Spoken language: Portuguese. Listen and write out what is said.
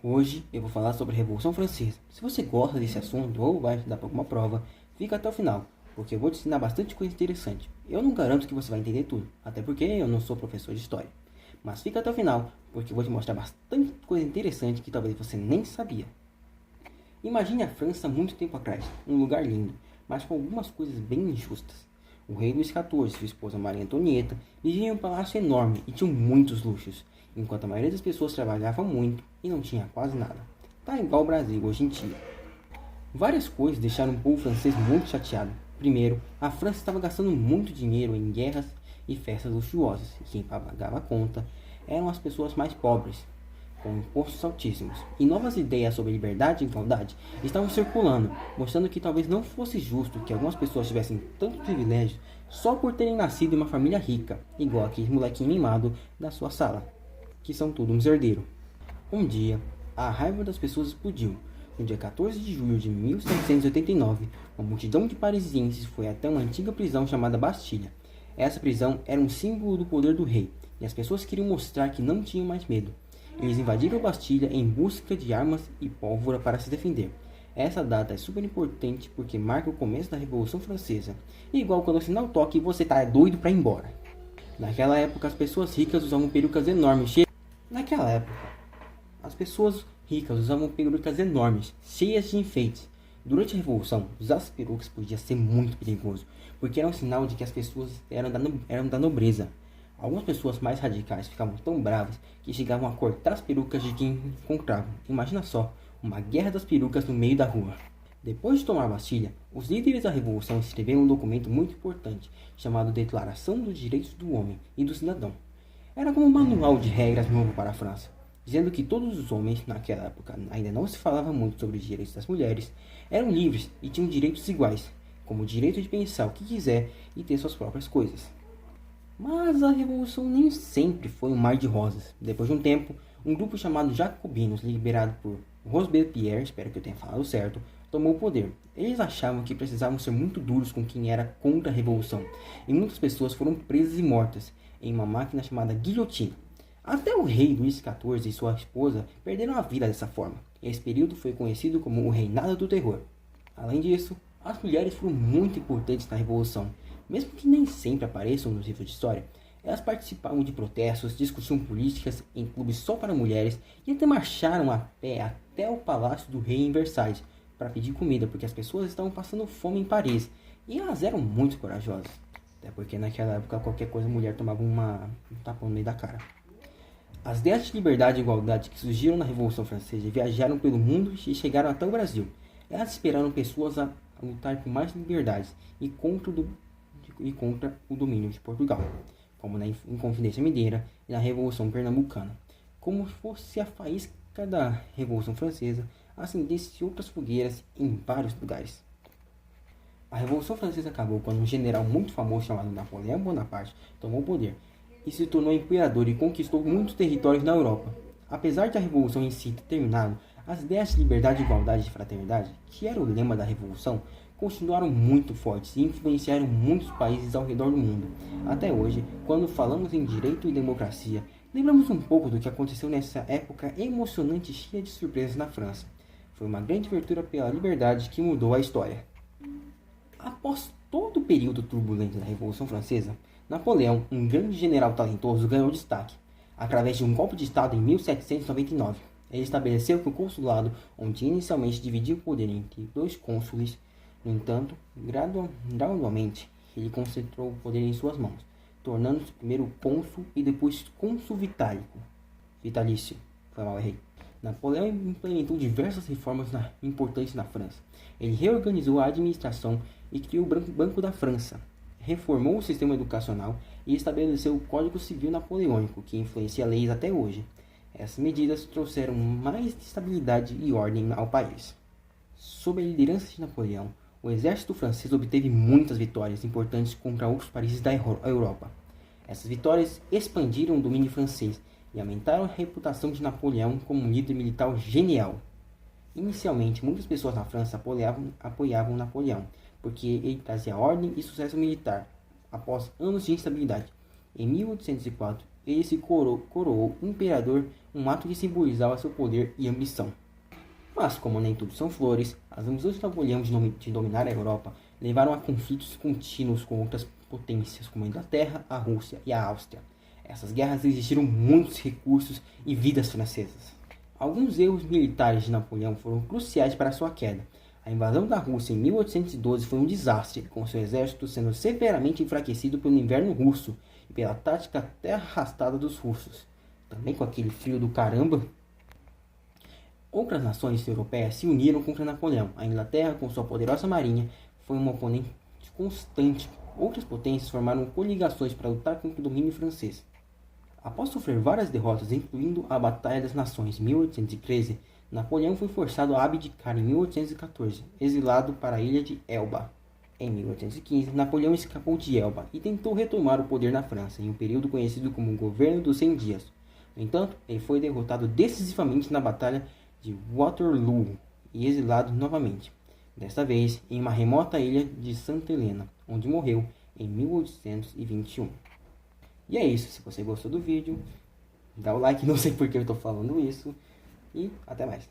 Hoje eu vou falar sobre a Revolução Francesa. Se você gosta desse assunto ou vai estudar para alguma prova, fica até o final, porque eu vou te ensinar bastante coisa interessante. Eu não garanto que você vai entender tudo, até porque eu não sou professor de história. Mas fica até o final, porque eu vou te mostrar bastante coisa interessante que talvez você nem sabia. Imagine a França muito tempo atrás, um lugar lindo, mas com algumas coisas bem injustas. O rei Luís XIV e sua esposa Maria Antonieta viviam em um palácio enorme e tinham muitos luxos, enquanto a maioria das pessoas trabalhava muito e não tinha quase nada. Tá igual o Brasil hoje em dia. Várias coisas deixaram o povo francês muito chateado. Primeiro, a França estava gastando muito dinheiro em guerras e festas luxuosas, e quem pagava a conta eram as pessoas mais pobres, com impostos altíssimos. E novas ideias sobre liberdade e igualdade estavam circulando, mostrando que talvez não fosse justo que algumas pessoas tivessem tanto privilégio só por terem nascido em uma família rica, igual aquele molequinho mimado da sua sala, que são tudo uns herdeiros. Um dia, a raiva das pessoas explodiu. No dia 14 de julho de 1789, uma multidão de parisienses foi até uma antiga prisão chamada Bastilha. Essa prisão era um símbolo do poder do rei, e as pessoas queriam mostrar que não tinham mais medo. Eles invadiram a Bastilha em busca de armas e pólvora para se defender. Essa data é super importante porque marca o começo da Revolução Francesa. Igual quando assinar o toque e você tá doido para ir embora. Naquela época, as pessoas ricas usavam perucas enormes, cheias de enfeites. Durante a Revolução, usar as perucas podia ser muito perigoso, porque era um sinal de que as pessoas eram da nobreza. Algumas pessoas mais radicais ficavam tão bravas que chegavam a cortar as perucas de quem encontravam. Imagina só, uma guerra das perucas no meio da rua. Depois de tomar a Bastilha, os líderes da Revolução escreveram um documento muito importante, chamado Declaração dos Direitos do Homem e do Cidadão. Era como um manual de regras novo para a França, dizendo que todos os homens, naquela época ainda não se falava muito sobre os direitos das mulheres, eram livres e tinham direitos iguais, como o direito de pensar o que quiser e ter suas próprias coisas. Mas a Revolução nem sempre foi um mar de rosas. Depois de um tempo, um grupo chamado Jacobinos, liderado por Robespierre, espero que eu tenha falado certo, tomou o poder. Eles achavam que precisavam ser muito duros com quem era contra a Revolução, e muitas pessoas foram presas e mortas em uma máquina chamada guilhotina. Até o rei Luís XIV e sua esposa perderam a vida dessa forma. Esse período foi conhecido como o Reinado do Terror. Além disso, as mulheres foram muito importantes na Revolução. Mesmo que nem sempre apareçam nos livros de história, elas participavam de protestos, discutiam políticas em clubes só para mulheres e até marcharam a pé até o palácio do rei em Versalhes para pedir comida, porque as pessoas estavam passando fome em Paris. E elas eram muito corajosas, até porque naquela época qualquer coisa a mulher tomava um tapão no meio da cara. As ideias de liberdade e igualdade que surgiram na Revolução Francesa viajaram pelo mundo e chegaram até o Brasil. Elas inspiraram pessoas a lutar por mais liberdades e contra o domínio de Portugal, como na Inconfidência Mineira e na Revolução Pernambucana. Como fosse a faísca da Revolução Francesa, acendesse outras fogueiras em vários lugares. A Revolução Francesa acabou quando um general muito famoso chamado Napoleão Bonaparte tomou o poder e se tornou imperador e conquistou muitos territórios na Europa. Apesar de a Revolução em si ter terminado, as ideias de liberdade, igualdade e fraternidade, que era o lema da Revolução, continuaram muito fortes e influenciaram muitos países ao redor do mundo. Até hoje, quando falamos em direito e democracia, lembramos um pouco do que aconteceu nessa época emocionante e cheia de surpresas na França. Foi uma grande abertura pela liberdade que mudou a história. Após todo o período turbulento da Revolução Francesa, Napoleão, um grande general talentoso, ganhou destaque, através de um golpe de Estado em 1799. Ele estabeleceu que o consulado, onde inicialmente dividia o poder entre dois cônsules, no entanto, gradualmente, ele concentrou o poder em suas mãos, tornando-se primeiro cônsul e depois cônsul vitalício. Napoleão implementou diversas reformas importantes na França. Ele reorganizou a administração e criou o Banco da França, reformou o sistema educacional e estabeleceu o Código Civil Napoleônico, que influencia leis até hoje. Essas medidas trouxeram mais estabilidade e ordem ao país. Sob a liderança de Napoleão, o exército francês obteve muitas vitórias importantes contra outros países da Europa. Essas vitórias expandiram o domínio francês e aumentaram a reputação de Napoleão como um líder militar genial. Inicialmente, muitas pessoas na França apoiavam Napoleão, porque ele trazia ordem e sucesso militar. Após anos de instabilidade, em 1804, ele se coroou imperador um ato que simbolizava seu poder e ambição. Mas, como nem tudo são flores, as ambições de Napoleão de dominar a Europa levaram a conflitos contínuos com outras potências, como a Inglaterra, a Rússia e a Áustria. Essas guerras exigiram muitos recursos e vidas francesas. Alguns erros militares de Napoleão foram cruciais para sua queda. A invasão da Rússia em 1812 foi um desastre, com seu exército sendo severamente enfraquecido pelo inverno russo e pela tática terra arrastada dos russos. Também com aquele frio do caramba. Outras nações europeias se uniram contra Napoleão. A Inglaterra, com sua poderosa marinha, foi um oponente constante. Outras potências formaram coligações para lutar contra o domínio francês. Após sofrer várias derrotas, incluindo a Batalha das Nações em 1813, Napoleão foi forçado a abdicar em 1814, exilado para a ilha de Elba. Em 1815, Napoleão escapou de Elba e tentou retomar o poder na França, em um período conhecido como o Governo dos 100 Dias. No entanto, ele foi derrotado decisivamente na Batalha de Waterloo e exilado novamente, desta vez em uma remota ilha de Santa Helena, onde morreu em 1821. E é isso, se você gostou do vídeo, dá o like, não sei porque eu estou falando isso, e até mais.